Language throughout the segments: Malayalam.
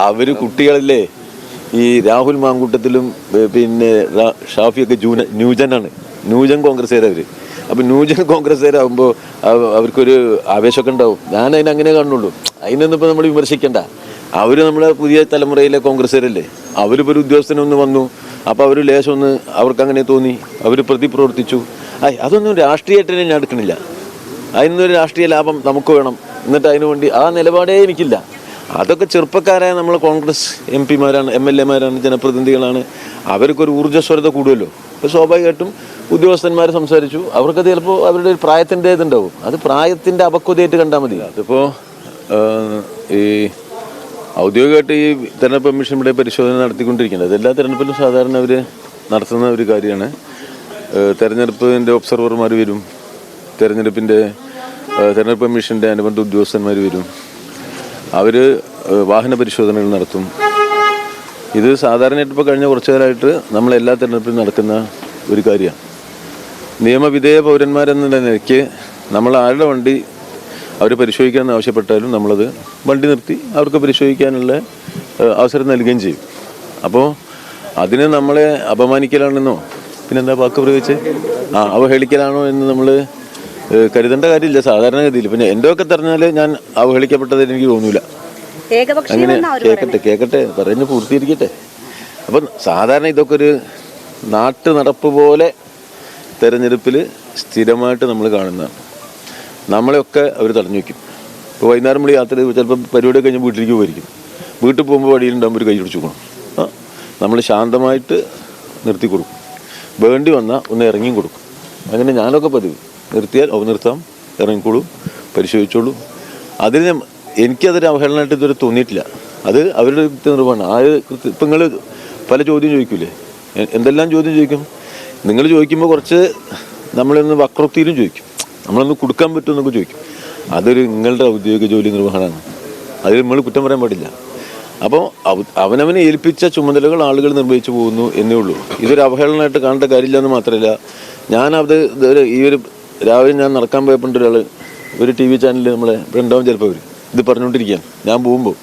അവര് കുട്ടികളില്ലേ ഈ രാഹുൽ മാങ്കൂട്ടത്തിലും പിന്നെ ഷാഫിയൊക്കെ ന്യൂജനാണ്. ന്യൂജൻ കോൺഗ്രസ്സുകാരവര്. അപ്പം ന്യൂജൻ കോൺഗ്രസ്സുകാരാകുമ്പോൾ അവർക്കൊരു ആവേശമൊക്കെ ഉണ്ടാവും. ഞാൻ അതിനങ്ങനെ കാണുള്ളൂ. അതിനൊന്നും ഇപ്പോൾ നമ്മൾ വിമർശിക്കണ്ട. അവർ നമ്മളെ പുതിയ തലമുറയിലെ കോൺഗ്രസ്സുകാരല്ലേ. അവരിപ്പോൾ ഒരു ഉദ്യോഗസ്ഥനൊന്ന് വന്നു, അപ്പോൾ അവർ ലേശം ഒന്ന് അവർക്ക് അങ്ങനെ തോന്നി, അവർ പ്രതിപ്രവർത്തിച്ചു. അതൊന്നും രാഷ്ട്രീയമായിട്ട് ഞാൻ എടുക്കണില്ല. അതിനൊരു രാഷ്ട്രീയ ലാഭം നമുക്ക് വേണം, എന്നിട്ട് അതിനു വേണ്ടി ആ നിലപാടേ എനിക്കില്ല. അതൊക്കെ ചെറുപ്പക്കാരായ നമ്മൾ കോൺഗ്രസ് MP-മാരാണ്, MLA-മാരാണ്, ജനപ്രതിനിധികളാണ്. അവർക്കൊരു ഊർജ്ജസ്വരത കൂടുമല്ലോ. അപ്പോൾ സ്വാഭാവികമായിട്ടും ഉദ്യോഗസ്ഥന്മാർ സംസാരിച്ചു. അവർക്ക് ചിലപ്പോൾ അവരുടെ ഒരു പ്രായത്തിൻ്റെ ഇതുണ്ടാവും. അത് പ്രായത്തിൻ്റെ അപക്വതയായിട്ട് കണ്ടാൽ മതി. അതിപ്പോൾ ഈ ഔദ്യോഗികമായിട്ട് ഈ തെരഞ്ഞെടുപ്പ് കമ്മീഷൻ ഇവിടെ പരിശോധന നടത്തിക്കൊണ്ടിരിക്കുന്നത്. അതെല്ലാ തെരഞ്ഞെടുപ്പിലും സാധാരണ അവർ നടത്തുന്ന ഒരു കാര്യമാണ്. തെരഞ്ഞെടുപ്പിൻ്റെ ഒബ്സർവർമാർ വരും, തെരഞ്ഞെടുപ്പ് കമ്മീഷൻ്റെ അനുബന്ധ ഉദ്യോഗസ്ഥന്മാർ വരും, അവർ വാഹന പരിശോധനകൾ നടത്തും. ഇത് സാധാരണയായിട്ട് ഇപ്പോൾ കഴിഞ്ഞ കുറച്ചു കാലമായിട്ട് നമ്മളെല്ലാ തെരഞ്ഞെടുപ്പിലും നടക്കുന്ന ഒരു കാര്യമാണ്. നിയമവിധേയ പൗരന്മാരെന്ന നിലയ്ക്ക് നമ്മൾ ആരുടെ വണ്ടി അവർ പരിശോധിക്കാമെന്ന് ആവശ്യപ്പെട്ടാലും നമ്മളത് വണ്ടി നിർത്തി അവർക്ക് പരിശോധിക്കാനുള്ള അവസരം നൽകുകയും ചെയ്യും. അപ്പോൾ അതിന് നമ്മളെ അപമാനിക്കലാണെന്നോ പിന്നെന്താ വാക്ക് പ്രയോഗിച്ച് അവഹേളിക്കലാണോ എന്ന് നമ്മൾ കരുതേണ്ട കാര്യമില്ല സാധാരണഗതിയിൽ. പിന്നെ എൻ്റെ ഒക്കെ തെരഞ്ഞാൽ ഞാൻ അവഹേളിക്കപ്പെട്ടതായിട്ട് എനിക്ക് തോന്നൂല. അങ്ങനെ കേൾക്കട്ടെ പറഞ്ഞ് പൂർത്തീകരിക്കട്ടെ. അപ്പം സാധാരണ ഇതൊക്കെ ഒരു നാട്ടു നടപ്പ് പോലെ തെരഞ്ഞെടുപ്പിൽ സ്ഥിരമായിട്ട് നമ്മൾ കാണുന്നതാണ്. നമ്മളെയൊക്കെ അവർ തടഞ്ഞു വയ്ക്കും. ഇപ്പോൾ വൈകുന്നേരം നമ്മൾ യാത്ര ചിലപ്പോൾ പരിപാടി കഴിഞ്ഞ് വീട്ടിലേക്ക് പോയിരിക്കും. വീട്ടിൽ പോകുമ്പോൾ വഴിയിലുണ്ടാകുമ്പോൾ ഒരു കൈ പിടിച്ചു കൊടുക്കണം. നമ്മൾ ശാന്തമായിട്ട് നിർത്തി കൊടുക്കും. വേണ്ടി വന്നാൽ ഒന്ന് ഇറങ്ങിയും കൊടുക്കും. അങ്ങനെ ഞാനൊക്കെ പതിവ് നിർത്തിയാൽ നിർത്താം, ഇറങ്ങിക്കോളൂ, പരിശോധിച്ചോളൂ. അതിന് എനിക്കതൊരു അവഹേളനമായിട്ട് ഇതുവരെ തോന്നിയിട്ടില്ല. അത് അവരുടെ നിർവ്വഹമാണ്. ഇപ്പം നിങ്ങൾ പല ചോദ്യം ചോദിക്കൂലേ, എന്തെല്ലാം ചോദ്യം ചോദിക്കും. നിങ്ങൾ ചോദിക്കുമ്പോൾ കുറച്ച് നമ്മളൊന്ന് വക്രോക്തിയിലും ചോദിക്കും, നമ്മളൊന്ന് കൊടുക്കാൻ പറ്റുമെന്നൊക്കെ ചോദിക്കും. അതൊരു നിങ്ങളുടെ ഔദ്യോഗിക ജോലി നിർവഹണമാണ്. അതിൽ നമ്മൾ കുറ്റം പറയാൻ പാടില്ല. അപ്പോൾ അവനവനെ ഏൽപ്പിച്ച ചുമതലകൾ ആളുകൾ നിർവഹിച്ചു പോകുന്നു എന്നേ ഉള്ളൂ. ഇതൊരു അവഹേളനമായിട്ട് കാണേണ്ട കാര്യമില്ല എന്ന് മാത്രമല്ല, ഞാനത് ഈ ഒരു രാവിലെ ഞാൻ നടക്കാൻ പോയപ്പോൾ ഒരാൾ ഒരു TV ചാനലിൽ നമ്മളെ ഇവിടെ ഉണ്ടാവും, ചിലപ്പോൾ ഇത് പറഞ്ഞുകൊണ്ടിരിക്കുകയാണ് ഞാൻ പോകുമ്പോൾ.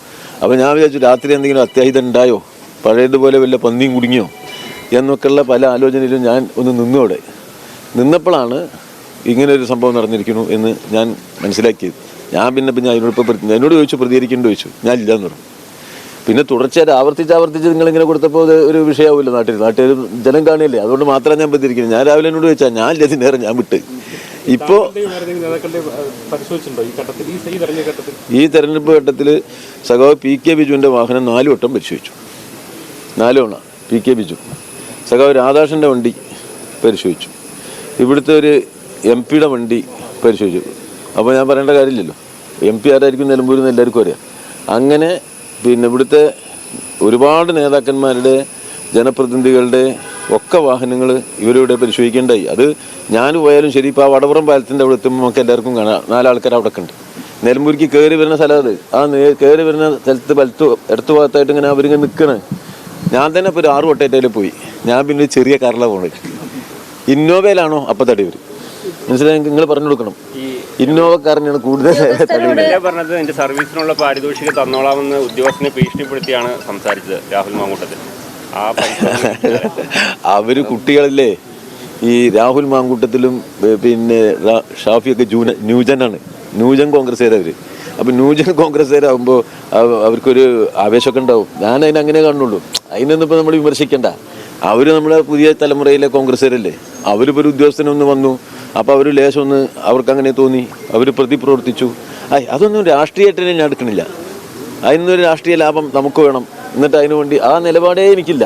അപ്പോൾ ഞാൻ വിചാരിച്ചു രാത്രി എന്തെങ്കിലും അത്യാഹിതം ഉണ്ടായോ, പഴയതുപോലെ വല്ല പന്നിയും കുടുങ്ങിയോ എന്നൊക്കെയുള്ള പല ആലോചനയിലും ഞാൻ ഒന്ന് നിന്നോടെ നിന്നപ്പോഴാണ് ഇങ്ങനൊരു സംഭവം നടന്നിരിക്കുന്നു എന്ന് ഞാൻ മനസ്സിലാക്കിയത്. ഞാൻ പിന്നെ എന്നോട് ചോദിച്ചു പ്രതികരിക്കേണ്ടി ചോദിച്ചു, ഞാൻ ഇല്ലയെന്ന് പറഞ്ഞു. പിന്നെ തുടർച്ചയായിട്ട് ആവർത്തിച്ച് നിങ്ങളിങ്ങനെ കൊടുത്തപ്പോൾ ഒരു വിഷയമാവില്ല. നാട്ടിൽ ജനം കാണിയല്ലേ, അതുകൊണ്ട് മാത്രമേ ഞാൻ പ്രതികരിക്കുന്നത്. ഞാൻ രാവിലെ എന്നോട് ചോദിച്ചാൽ ഞാൻ ഇല്ല, നേരം ഞാൻ വിട്ട്. ഇപ്പോൾ ഈ തെരഞ്ഞെടുപ്പ് ഘട്ടത്തിൽ സഖാവ് PK ബിജുവിൻ്റെ വാഹനം 4 വട്ടം പരിശോധിച്ചു. 4 തവണ PK ബിജു. സഖാവ് രാധാകൃഷ്ണൻ്റെ വണ്ടി പരിശോധിച്ചു. ഇവിടുത്തെ ഒരു MP-യുടെ വണ്ടി പരിശോധിച്ചു. അപ്പോൾ ഞാൻ പറയേണ്ട കാര്യമില്ലല്ലോ, MP ആരായിരിക്കും നിലമ്പൂരിൽ നിന്ന് എല്ലാവർക്കും അറിയാം. അങ്ങനെ പിന്നെ ഇവിടുത്തെ ഒരുപാട് നേതാക്കന്മാരുടെ, ജനപ്രതിനിധികളുടെ ഒക്കെ വാഹനങ്ങൾ ഇവരിവിടെ പരിശോധിക്കേണ്ടായി. അത് ഞാൻ പോയാലും ശരി, ഇപ്പോൾ ആ വടപുറം പാലത്തിൻ്റെ അവിടെ എത്തുമ്പോൾ നമുക്ക് എല്ലാവർക്കും കാണാം 4 ആൾക്കാർ അവിടെ ഉണ്ട്. നിലമ്പൂരിക്ക് കയറി വരുന്ന സ്ഥലം അത്. ആ കയറി വരുന്ന സ്ഥലത്ത് ഇടത്തു ഭാഗത്തായിട്ട് ഇങ്ങനെ അവരിങ്ങനെ നിൽക്കണേ. ഞാൻ തന്നെ ഇപ്പോൾ ഒരു 6 വട്ടേറ്റയിൽ പോയി. ഞാൻ പിന്നെ ഒരു ചെറിയ കാറിലാണ് പോകുന്നത്. ഇന്നോവയിലാണോ അപ്പം തടി വരും, മനസ്സിലായി? നിങ്ങൾ പറഞ്ഞു കൊടുക്കണം. ഇന്നോവ കാറിനാണ് കൂടുതൽ പറഞ്ഞത്. എന്റെ സർവീസിനുള്ള പാരിതോഷികം തന്നോളാമെന്ന് ഉദ്യോഗസ്ഥനെ ഭീഷണിപ്പെടുത്തിയാണ് സംസാരിച്ചത് രാഹുൽ മാങ്കൂട്ടത്തിൽ. അവര് കുട്ടികളില്ലേ ഈ രാഹുൽ മാങ്കൂട്ടത്തിലും പിന്നെ ഷാഫിയൊക്കെ ന്യൂജനാണ്. ന്യൂജൻ കോൺഗ്രസ്സുകാരവർ. അപ്പം ന്യൂജൻ കോൺഗ്രസ്സുകാരാകുമ്പോൾ അവർക്കൊരു ആവേശമൊക്കെ ഉണ്ടാവും. ഞാൻ അതിനങ്ങനെ കാണുള്ളൂ. അതിനൊന്നും ഇപ്പോൾ നമ്മൾ വിമർശിക്കണ്ട. അവർ നമ്മളെ പുതിയ തലമുറയിലെ കോൺഗ്രസ്സുകാരല്ലേ. അവരിപ്പോൾ ഒരു ഉദ്യോഗസ്ഥനൊന്ന് വന്നു, അപ്പോൾ അവർ ലേശം ഒന്ന് അവർക്ക് അങ്ങനെ തോന്നി, അവർ പ്രതിപ്രവർത്തിച്ചു. അതൊന്നും രാഷ്ട്രീയമായിട്ട് ഞാൻ എടുക്കണില്ല. അതിനൊരു രാഷ്ട്രീയ ലാഭം നമുക്ക് വേണം, എന്നിട്ട് അതിനു വേണ്ടി ആ നിലപാടേ എനിക്കില്ല.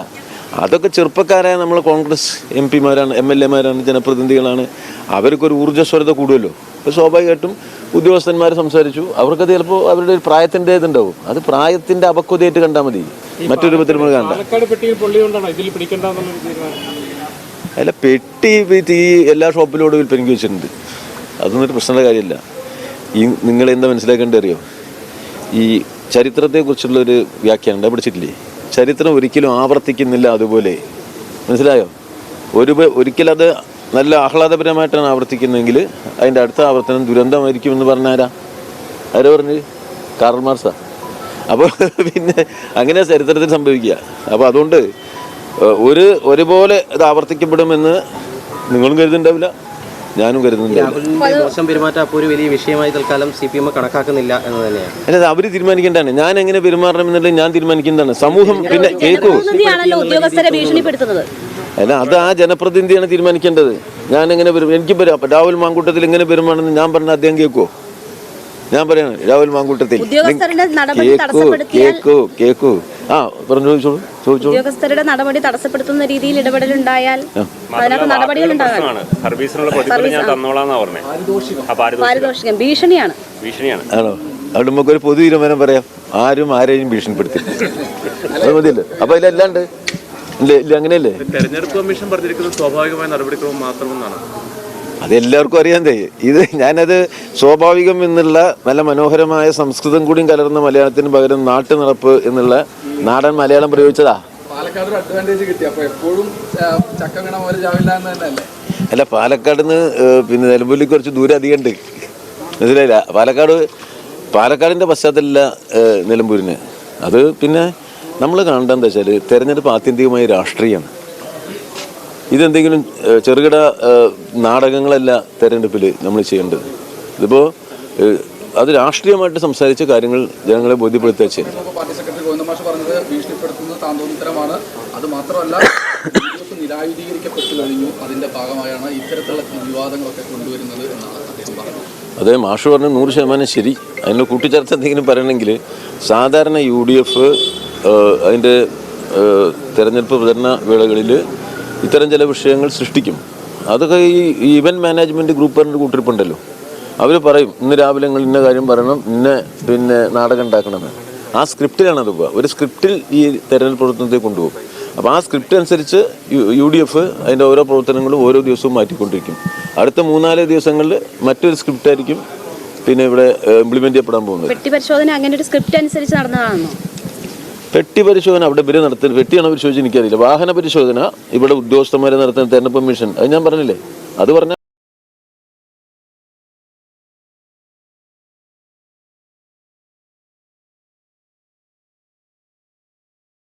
അതൊക്കെ ചെറുപ്പക്കാരായ നമ്മൾ കോൺഗ്രസ് MP-മാരാണ്, MLA-മാരാണ്, ജനപ്രതിനിധികളാണ്. അവർക്കൊരു ഊർജ്ജസ്വരത കൂടുമല്ലോ. അപ്പോൾ സ്വാഭാവികമായിട്ടും ഉദ്യോഗസ്ഥന്മാർ സംസാരിച്ചു. അവർക്ക് ചിലപ്പോൾ അവരുടെ ഒരു പ്രായത്തിൻ്റെ ഇതുണ്ടാവും. അത് പ്രായത്തിൻ്റെ അപക്വതയായിട്ട് കണ്ടാൽ മതി, മറ്റൊരു വിധത്തിൽ നമ്മൾ കണ്ട. അല്ല, പെട്ടി എല്ലാ ഷോപ്പിലോട് വിൽപ്പനയ്ക്ക് വെച്ചിട്ടുണ്ട്. അതൊന്നും ഒരു പ്രശ്നമുള്ള കാര്യമില്ല. നിങ്ങൾ എന്താ മനസ്സിലാക്കേണ്ടത് അറിയോ, ഈ ചരിത്രത്തെക്കുറിച്ചുള്ളൊരു വ്യാഖ്യാനം പഠിച്ചിട്ടില്ലേ? ചരിത്രം ഒരിക്കലും ആവർത്തിക്കുന്നില്ല അതുപോലെ, മനസ്സിലായോ? ഒരിക്കലത് നല്ല ആഹ്ലാദപരമായിട്ടാണ് ആവർത്തിക്കുന്നതെങ്കിൽ അതിൻ്റെ അടുത്ത ആവർത്തനം ദുരന്തമായിരിക്കുമെന്ന് പറഞ്ഞാരാ? ആരോ പറഞ്ഞ്? കാർൽ മാർക്സാ. അപ്പോൾ പിന്നെ അങ്ങനെ ചരിത്രത്തിൽ സംഭവിക്കുക. അപ്പോൾ അതുകൊണ്ട് ഒരുപോലെ ഇത് ആവർത്തിക്കപ്പെടുമെന്ന് നിങ്ങളും കരുതുന്നുണ്ടാവില്ല, ഞാനും കരുതുന്നുണ്ടാവില്ല. രാഹുലിന്റെ മോശം പെരുമാറ്റം അപ്പോൾ ഒരു വലിയ വിഷയമായി തൽക്കാലം CPM കണക്കാക്കുന്നില്ല എന്ന് തന്നെയാണ്. അല്ല, അവർ തീരുമാനിക്കേണ്ടതാണ്. ഞാൻ എങ്ങനെ പെരുമാറണം എന്നുള്ളത് ഞാൻ തീരുമാനിക്കുന്നതാണ്. സമൂഹം പിന്നെ കേൾക്കൂ, ഉദ്യോഗസ്ഥരെ ഭീഷണിപ്പെടുത്തുന്നത് അല്ല, അത് ആ ജനപ്രതിനിധിയാണ് തീരുമാനിക്കേണ്ടത്. ഞാൻ എങ്ങനെ എനിക്ക് രാഹുൽ മാങ്കൂട്ടത്തിൽ എങ്ങനെ പെരുമാറണമെന്ന് ഞാൻ പറഞ്ഞ അദ്ദേഹം കേൾക്കുമോ? ഞാൻ പറയാണ് രാഹുൽ മാങ്കൂട്ടത്തിൽ കേക്കൂ. ആ പറഞ്ഞു, ചോദിച്ചോളൂ. ഉദ്യോഗസ്ഥരുടെ നടപടി തടസ്സപ്പെടുത്തുന്ന രീതിയിൽ ഇടപെടലുണ്ടായാൽ പാരിതോഷികം ഭീഷണിയാണ്. ആണോ? അവിടെ നമുക്കൊരു പൊതു തീരുമാനം പറയാം, ആരും ആരെയും ഭീഷണിപ്പെടുത്തി. അത് മതിയല്ലോ. അപ്പൊ അതിലല്ലാണ്ട് ഇല്ല, അങ്ങനെയല്ലേ? തെരഞ്ഞെടുപ്പ് കമ്മീഷൻ പറഞ്ഞിരിക്കുന്നത് സ്വാഭാവികമായ നടപടിക്രമം മാത്രമെന്നാണ്. അതെല്ലാവർക്കും അറിയാതെ. ഇത് ഞാനത് സ്വാഭാവികം എന്നുള്ള നല്ല മനോഹരമായ സംസ്കൃതം കൂടിയും കലർന്ന മലയാളത്തിന് പകരം നാട്ടു നടപ്പ് എന്നുള്ള നാടൻ മലയാളം പ്രയോഗിച്ചതാ. അല്ല, പാലക്കാട് നിന്ന് പിന്നെ നിലമ്പൂരിൽ കുറച്ച് ദൂരം അധികം ഉണ്ട്, മനസ്സിലായില്ല? പാലക്കാടിന്റെ പശ്ചാത്തലമില്ല നിലമ്പൂരിന്. അത് പിന്നെ നമ്മൾ കാണേണ്ടത് എന്താ വെച്ചാൽ തെരഞ്ഞെടുപ്പ് ആത്യന്തികമായി രാഷ്ട്രീയമാണ്. ഇതെന്തെങ്കിലും ചെറുകിട നാടകങ്ങളല്ല തെരഞ്ഞെടുപ്പിൽ നമ്മൾ ചെയ്യേണ്ടത്. ഇതിപ്പോൾ അത് രാഷ്ട്രീയമായിട്ട് സംസാരിച്ച കാര്യങ്ങൾ ജനങ്ങളെ ബോധ്യപ്പെടുത്തുക ചെയ്യുന്നത്. പാർട്ടി സെക്രട്ടറി ഗോവിന്ദമാഷ് പറഞ്ഞത് ഭീഷണിപ്പെടുത്തുന്നത് താന്തോന്നിത്തരമാണ്. അത് മാത്രമല്ല, നിരായുധീകരിക്കപ്പെട്ടു കഴിഞ്ഞു. അതിന്റെ ഭാഗമായാണ് ഇത്തരത്തിലുള്ള വിവാദങ്ങളൊക്കെ കൊണ്ടുവരുന്നത് എന്നാണ് അദ്ദേഹം പറഞ്ഞത്. അതെ, മാഷ് പറഞ്ഞ് 100% ശരി. അതിന് കൂട്ടിച്ചേർത്ത് എന്തെങ്കിലും പറയണമെങ്കിൽ സാധാരണ UDF അതിൻ്റെ തെരഞ്ഞെടുപ്പ് പ്രചരണ വേളകളിൽ ഇത്തരം ചില വിഷയങ്ങൾ സൃഷ്ടിക്കും. അതൊക്കെ ഈ ഇവന്റ് മാനേജ്മെന്റ് ഗ്രൂപ്പ് പറഞ്ഞ കൂട്ടിരിപ്പുണ്ടല്ലോ, അവർ പറയും ഇന്ന് രാവിലെ നിങ്ങൾ ഇന്ന കാര്യം പറയണം, പിന്നെ നാടകം ഉണ്ടാക്കണമെന്ന്. ആ സ്ക്രിപ്റ്റിലാണ് അത് പോവുക. ഒരു സ്ക്രിപ്റ്റിൽ ഈ തെരഞ്ഞെടുപ്പ് പ്രവർത്തനത്തെ കൊണ്ടുപോകും. അപ്പോൾ ആ സ്ക്രിപ്റ്റ് അനുസരിച്ച് UDF അതിൻ്റെ ഓരോ പ്രവർത്തനങ്ങളും ഓരോ ദിവസവും മാറ്റിക്കൊണ്ടിരിക്കും. അടുത്ത 3-4 ദിവസങ്ങളിൽ മറ്റൊരു സ്ക്രിപ്റ്റ് ആയിരിക്കും പിന്നെ ഇവിടെ ഇംപ്ലിമെന്റ് ചെയ്യപ്പെടാൻ പോകുന്നത്. പെട്ടി പരിശോധന അങ്ങനെ ഒരു സ്ക്രിപ്റ്റ് അനുസരിച്ച് നടന്നതാണോ? പെട്ടി പരിശോധന അവിടെ ഇവര് നടത്തുന്നത്, പെട്ടിയാണ് പരിശോധിച്ച് എനിക്കറിയില്ല. വാഹന പരിശോധന ഇവിടെ ഉദ്യോഗസ്ഥന്മാരെ നടത്തുന്ന തെരഞ്ഞെടുപ്പ് കമ്മീഷൻ, അത് ഞാൻ പറഞ്ഞില്ലേ, അത് പറഞ്ഞ